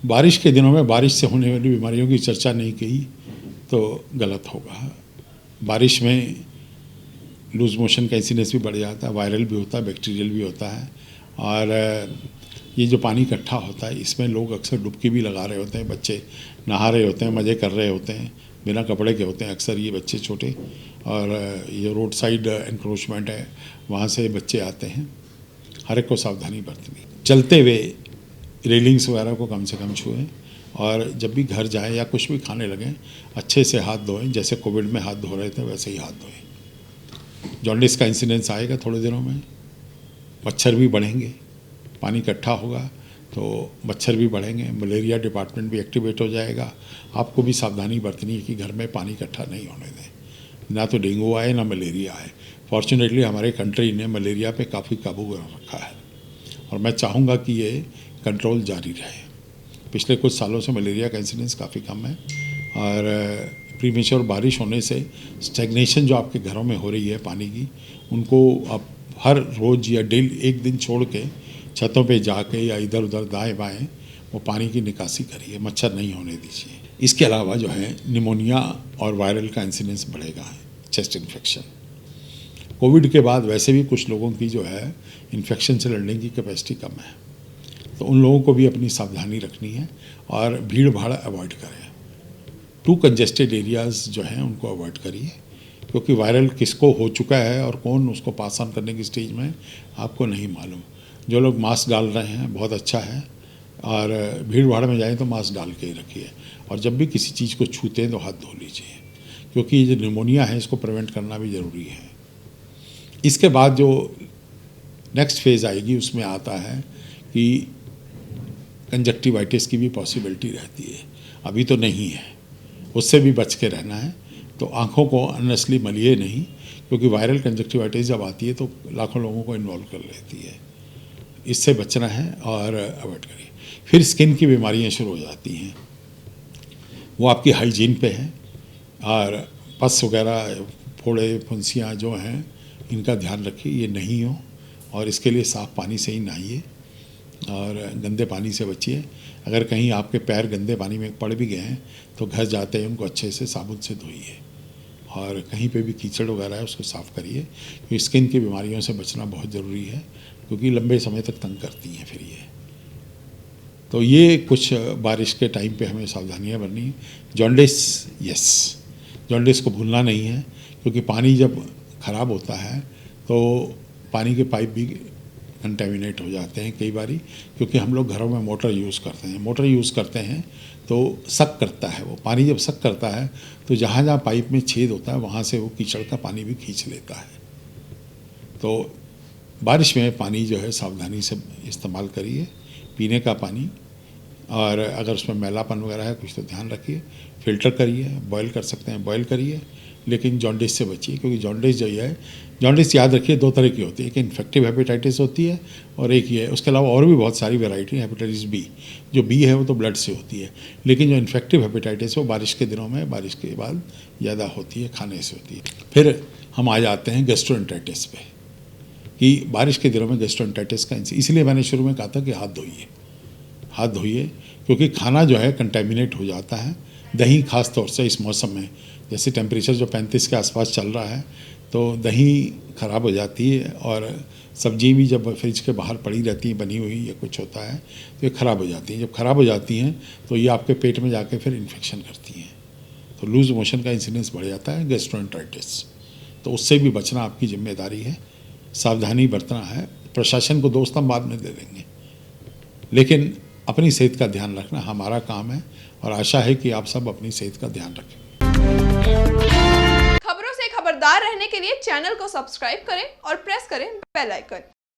बारिश के दिनों में बारिश से होने वाली बीमारियों की चर्चा नहीं की तो गलत होगा। बारिश में लूज़ मोशन का इंसिडेंस भी बढ़ जाता है, वायरल भी होता है, बैक्टीरियल भी होता है। और ये जो पानी इकट्ठा होता है इसमें लोग अक्सर डुबकी भी लगा रहे होते हैं, बच्चे नहा रहे होते हैं, मज़े कर रहे होते हैं, बिना कपड़े के होते हैं अक्सर ये बच्चे छोटे। और ये रोड साइड एनक्रोचमेंट है, वहाँ से बच्चे आते हैं। हर एक को सावधानी बरतनी। चलते हुए रेलिंग्स वगैरह को कम से कम छुएं और जब भी घर जाएं या कुछ भी खाने लगें अच्छे से हाथ धोएं, जैसे कोविड में हाथ धो रहे थे वैसे ही हाथ धोएं। जॉन्डिस का इंसिडेंस आएगा थोड़े दिनों में, मच्छर भी बढ़ेंगे, पानी इकट्ठा होगा तो मच्छर भी बढ़ेंगे, मलेरिया डिपार्टमेंट भी एक्टिवेट हो जाएगा। आपको भी सावधानी बरतनी है कि घर में पानी इकट्ठा नहीं होने दें, ना तो डेंगू आए ना मलेरिया आए। फॉर्चुनेटली हमारे कंट्री ने मलेरिया पे काफ़ी काबू कर रखा है और मैं चाहूँगा कि ये कंट्रोल जारी रहे। पिछले कुछ सालों से मलेरिया का इंसिडेंस काफ़ी कम है और प्रीमेच्योर बारिश होने से स्टैग्नेशन जो आपके घरों में हो रही है पानी की, उनको आप हर रोज़ या डेली एक दिन छोड़ के छतों पे जाके या इधर उधर दाएं बाएं वो पानी की निकासी करिए, मच्छर नहीं होने दीजिए। इसके अलावा जो है निमोनिया और वायरल का इंसिडेंस बढ़ेगा, चेस्ट इन्फेक्शन। कोविड के बाद वैसे भी कुछ लोगों की जो है इन्फेक्शन से लड़ने की कैपेसिटी कम है, तो उन लोगों को भी अपनी सावधानी रखनी है और भीड़ भाड़ अवॉइड करें। टू कंजेस्टेड एरियाज़ जो हैं उनको अवॉइड करिए, क्योंकि वायरल किसको हो चुका है और कौन उसको पास ऑन करने की स्टेज में आपको नहीं मालूम। जो लोग मास्क डाल रहे हैं बहुत अच्छा है, और भीड़ भाड़ में जाएं तो मास्क डाल के ही रखिए, और जब भी किसी चीज़ को छूते हैं तो हाथ धो लीजिए, क्योंकि ये जो निमोनिया है इसको प्रिवेंट करना भी ज़रूरी है। इसके बाद जो नेक्स्ट फेज़ आएगी उसमें आता है कि कंजक्टिवाइटिस की भी पॉसिबिलिटी रहती है, अभी तो नहीं है, उससे भी बच के रहना है। तो आँखों को अननेसेसरी मलिए नहीं, क्योंकि वायरल कंजक्टिवाइटिस जब आती है तो लाखों लोगों को इन्वॉल्व कर लेती है, इससे बचना है और अवॉइड करिए। फिर स्किन की बीमारियां शुरू हो जाती हैं, वो आपकी हाइजीन पे है, और पस वगैरह फोड़े फुंसियाँ जो हैं इनका ध्यान रखिए ये नहीं हो, और इसके लिए साफ़ पानी से ही नहाइए और गंदे पानी से बचिए। अगर कहीं आपके पैर गंदे पानी में पड़ भी गए हैं तो घर जाते हैं उनको अच्छे से साबुन से धोइए, और कहीं पे भी कीचड़ वगैरह है उसको साफ़ करिए, क्योंकि स्किन की बीमारियों से बचना बहुत ज़रूरी है, क्योंकि लंबे समय तक तंग करती हैं फिर ये। तो ये कुछ बारिश के टाइम पे हमें सावधानियाँ बरनी है। जॉन्डिस, यस, जॉन्डिस को भूलना नहीं है, क्योंकि पानी जब ख़राब होता है तो पानी के पाइप भी कंटेमिनेट हो जाते हैं कई बारी, क्योंकि हम लोग घरों में मोटर यूज़ करते हैं तो सक करता है वो पानी। जब सक करता है तो जहाँ जहाँ पाइप में छेद होता है वहाँ से वो कीचड़ का पानी भी खींच लेता है। तो बारिश में पानी जो है सावधानी से इस्तेमाल करिए, पीने का पानी, और अगर उसमें मैलापन वगैरह है कुछ तो ध्यान रखिए, फ़िल्टर करिए, बॉयल कर सकते हैं बॉयल करिए, लेकिन जॉन्डिस से बचिए, क्योंकि जॉन्डिस जो है, जॉन्डिस याद रखिए दो तरह की होती है, एक इन्फेक्टिव हेपेटाइटिस होती है और एक ये है। उसके अलावा और भी बहुत सारी वैरायटी है। हेपेटाइटिस बी, जो बी है वो तो ब्लड से होती है, लेकिन जो इन्फेक्टिव हेपेटाइटिस वो बारिश के दिनों में, बारिश के बाद ज़्यादा होती है, खाने से होती है। फिर हम आ जाते हैं गैस्ट्रोएंटेरिटिस पे, कि बारिश के दिनों में गैस्ट्रोएंटेरिटिस का इसलिए मैंने शुरू में कहा था कि हाथ धोइए, क्योंकि खाना जो है कंटेमिनेट हो जाता है। दही खास तौर से इस मौसम में, जैसे टेम्परेचर जो 35 के आसपास चल रहा है, तो दही ख़राब हो जाती है, और सब्जी भी जब फ्रिज के बाहर पड़ी रहती है बनी हुई या कुछ होता है तो ये ख़राब हो जाती हैं। जब ख़राब हो जाती हैं तो ये आपके पेट में जाके फिर इन्फेक्शन करती हैं, तो लूज़ मोशन का इंसिडेंस बढ़ जाता है, गैस्ट्रोएंटेरिटिस। तो उससे भी बचना आपकी जिम्मेदारी है, सावधानी बरतना है। प्रशासन को दोस्त हम बाद में दे देंगे, लेकिन अपनी सेहत का ध्यान रखना हमारा काम है, और आशा है कि आप सब अपनी सेहत का ध्यान रखें। खबरों से खबरदार रहने के लिए चैनल को सब्सक्राइब करें और प्रेस करें बेल आइकन।